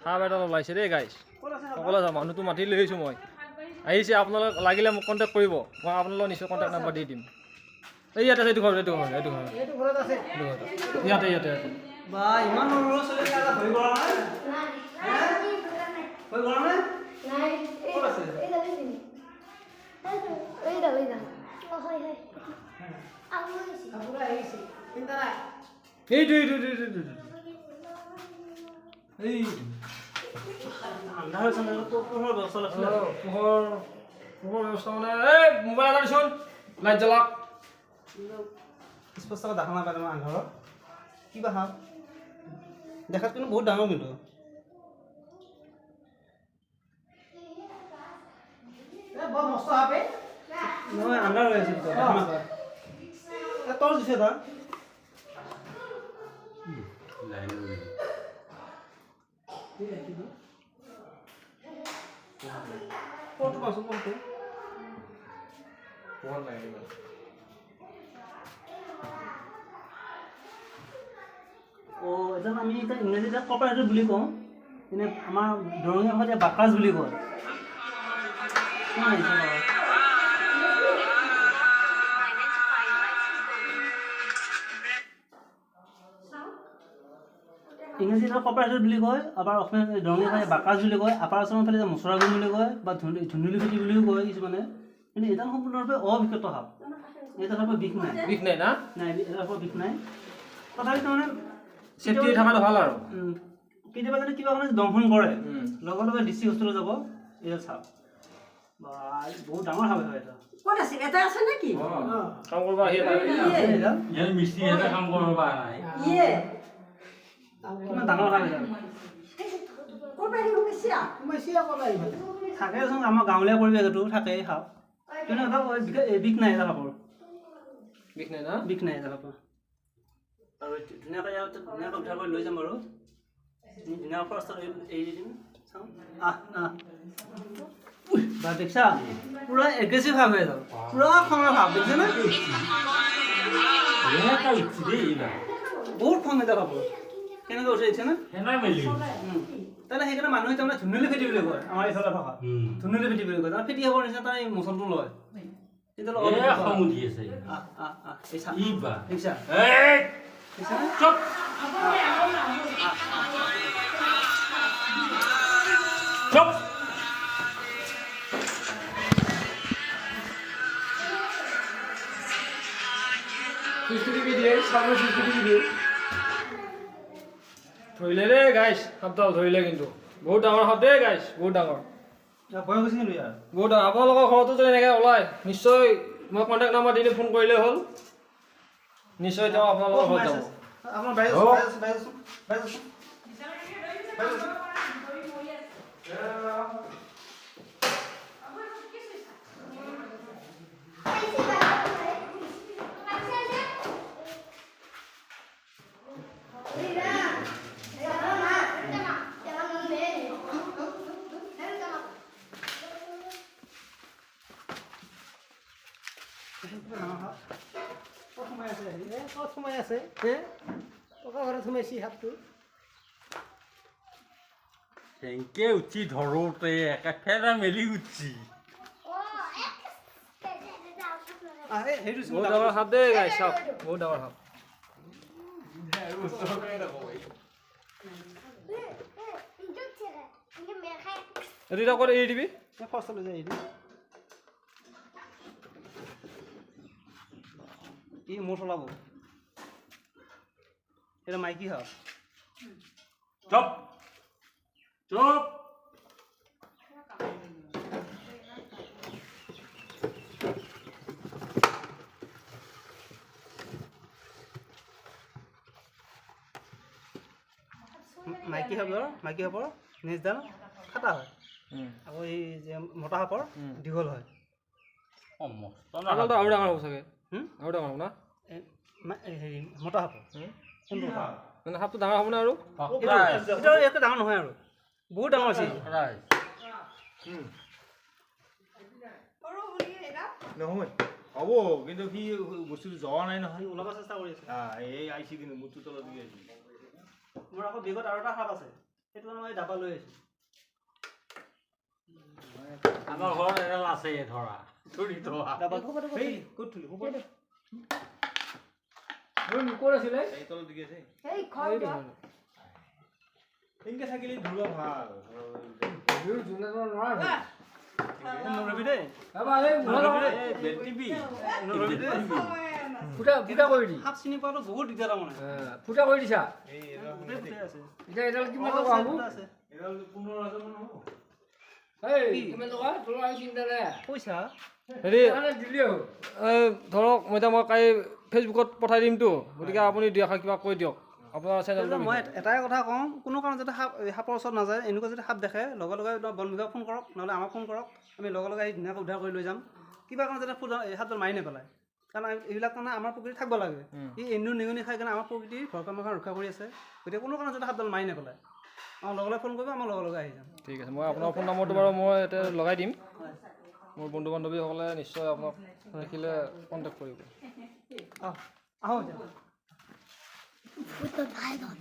সাপ এডাল ওলাইছে দেই গাইছ সকলোৱে যাওঁ মানুহটো মাতি লৈ আহিছোঁ মই আহিছে আপোনালোক লাগিলে মোক কণ্টেক্ট কৰিব মই আপোনালোকক নিশ্চয় কণ্টেক্ট নাম্বাৰ দি দিম এই ইয়াতে আছে এইটো ঘৰ ইয়াতে বা ইমান সৰু ছোৱালী এটা ভয় কৰা নাই ভয় কৰা নাই নাই ক'ত আছে এই দালি দিনি এই দালি দাম হয় আপুৰা আহিছে চিন্তা নাই এইটো আন্ধাৰ হৈছে নহয় পোহৰৰ ব্যৱস্থা আছে পোহৰ ব্যৱস্থা মানে এই মোবাইল এটা দিছোন লাইট জ্বলাওক স্পষ্টকৈ দেখা নাপায় তোমাৰ আন্ধাৰত কিবা সাপ দেখাত কিন্তু বহুত ডাঙৰ কিন্তু বৰ মস্ত সাপে নহয় আন্ধাৰ হৈ আছে দেখা নাপায় টৰ্চ দিছে তাৰ কোনটো পাইছোঁ কোনটো পোহৰ নাই এজন আমি এতিয়া ইংৰাজীত কপাৰেটৰ বুলি কওঁ এনে আমাৰ দৰঙীয়া ভাষাত বাকাজ বুলি কয় ইংৰাজীত কপাৰেটৰ বুলি কয় আবাৰ অসমীয়া দৰঙীয়া ভাষাত বাকাজ বুলি কয় আপাৰ আছামৰ ফালে মচৰাগুণ বুলি কয় বা ধুন্দুলি ফেটি বুলিও কয় কিছুমানে কিন্তু এইডাল সম্পূৰ্ণৰূপে অবিকৃত সাপ এইডালৰ পৰা বিষ নাই না নাই এইডালৰ পৰা বিষ নাই তথাপিতো মানে চেফটি থকাটো ভাল আৰু কেতিয়াবা যদি কিবা মানে দংশন কৰে লগে লগে ডিচি হস্পিটেলত যাব এইডাল চাপ বা বহুত ডাঙৰ সাপ হয় এটা ক'ত আছে এটা আছে নেকি কাম কৰিব আহি ইয়াৰ মিস্ত্ৰী এটা কাম কৰিব নাই ইয়ে কিমান ডাঙৰ সাপ এইডাল ক'ত আহিব বেছিয়া থাকেচোন আমাৰ গাঁৱলীয়া পৰিৱেশ এইটো থাকে সাপ কিন্তু এটা বিষ নাই এটা সাপৰ বিষ নাই না বিষ নাই এটা সাপৰ আৰু ধুনীয়াকৈ উঠাই কৰি লৈ যাম বাৰু ধুনীয়াকৈ ফাৰ্ষ্টত এৰি দিম চাওঁ বা দেখিছা পুৰা এগ্ৰেছিভ ভাৱ হৈ যাব পুৰা খঙৰ ভাৱ দেখিছে নে বহুত খং এটা পাব কেনেকৈ উঠি আহিছে নে তাৰমানে সেইকাৰণে মানুহে তাৰমানে ধুনুলি ফেটি বুলি কয় আমাৰ এইফালে ভাষা ধুনুলি ফেটি বুলি কয় তাৰমানে ফেটি হ'বৰ নিচিনা তাৰ এই মোচনটো লয় দেখিছা ধৰিলে দেই গাইছ সাপডাল ধৰিলে কিন্তু বহুত ডাঙৰ সাপ দেই গাইছ বহুত ডাঙৰ ভয় হৈছে কিন্তু ইয়াৰ বহুত ডাঙৰ আপোনালোকৰ ঘৰতো যদি এনেকৈ ওলায় নিশ্চয় মই কণ্টেক্ট নাম্বাৰ দি ফোন কৰিলে হ'ল নিশ্চয় তেওঁ আপোনালোকৰ ঘৰত যাব আপোনাৰ বাইজ ক'ত সোমাই আছে টকা ঘৰত সোমাইছি সাপটো সেনকে উঠি ধৰোতে একে ফেৰা মেলি উঠছি বহুত ডাঙৰ সাপ দেই গাইছ সাপ বহুত ডাঙৰ সাপ এইটো এতিয়া ক'ত এৰি দিবি ফাৰ্ষ্টলৈ যাই দিম ই মোৰ চলাব এটা মাইকী সাপ চপ চপ মাইকী সাপৰ নেজডাল খাটা হয় আকৌ এই যে মতা সাপৰ দীঘল হয় সাপডালটো আৰু ডাঙৰ হ'ব চাগে আৰু ডাঙৰ হ'ব না হেৰি মতা সাপৰ কোনটো মানে সাপটো ডাঙৰ হ'ব নে আৰু এইটো একো ডাঙৰ নহয় আৰু বহুত ডাঙৰ আছে নহয় হ'ব কিন্তু সি বস্তুটো যোৱা নাই নহয় ওলাব চেষ্টা কৰি আছে এই আহিছে কিন্তু মোৰটো তলত দি আহিছে মোৰ আকৌ বেগত আৰু এটা সাপ আছে সেইটো কাৰণে মই ডাবা লৈ আহিছোঁ। আমাৰ ঘৰত এডাল আছে ধৰা ধৰি থোৱা ডাবাটো এই ক'ত থলি হ'ব দে ক'ত আছিলে এই তলত দিকে আছে এই খৰ দিয়া এনেকে থাকিলে ধুৱা ভাল নৰবি দেই এই বেটিবি নৰবি দেই ফুটা কৰি দি সাপ চিনি পোৱাটো বহুত দিগদাৰ মানে ফুটা কৰি দিছা এই গোটেই ফুটাই আছে এতিয়া এডাল কিমান অ, টকা হ'ব ফুটা আছে এডাল 15,000 মান হ'ব এই কিমান টকা তোৰ আৰু চিন্তা নাই পইচা হেৰি দিলেই হ'ল ধৰক মই এতিয়া মই কাই ফেচবুকত পঠাই দিমতো গতিকে আপুনি দুই এষাৰ কিবা কৈ দিয়ক আপোনাৰ চেনেলটো মই এটাই কথা কওঁ কোনো কাৰণত যাতে সাপৰ ওচৰত নাযায় এনেকুৱা যদি সাপ দেখে লগে লগে বন বিভাগক ফোন কৰক নহ'লে আমাক ফোন কৰক আমি লগে লগে আহি ধুনীয়াকৈ উদ্ধাৰ কৰি লৈ যাম কিবা কাৰণত যাতে সাপডাল মাৰি নেপেলায় কাৰণ এইবিলাক কাৰণে আমাৰ প্ৰকৃতি থাকিব লাগে ই এন্দুৰ নিগনি খাই কাৰণে আমাৰ প্ৰকৃতিৰ ঘৰখন ৰক্ষা কৰি আছে গতিকে কোনো কাৰণত যাতে সাপডাল মাৰি নেপেলায় আমাক লগে লগে ফোন কৰিব আমাৰ লগে লগে আহি যাম ঠিক আছে মই আপোনাৰ ফোন নম্বৰটো বাৰু মই এতিয়া লগাই দিম মোৰ বন্ধু বান্ধৱীসকলে নিশ্চয় আপোনাক দেখিলে কণ্টেক্ট কৰিব আহোঁ এতিয়া ফুটা ভাই দাও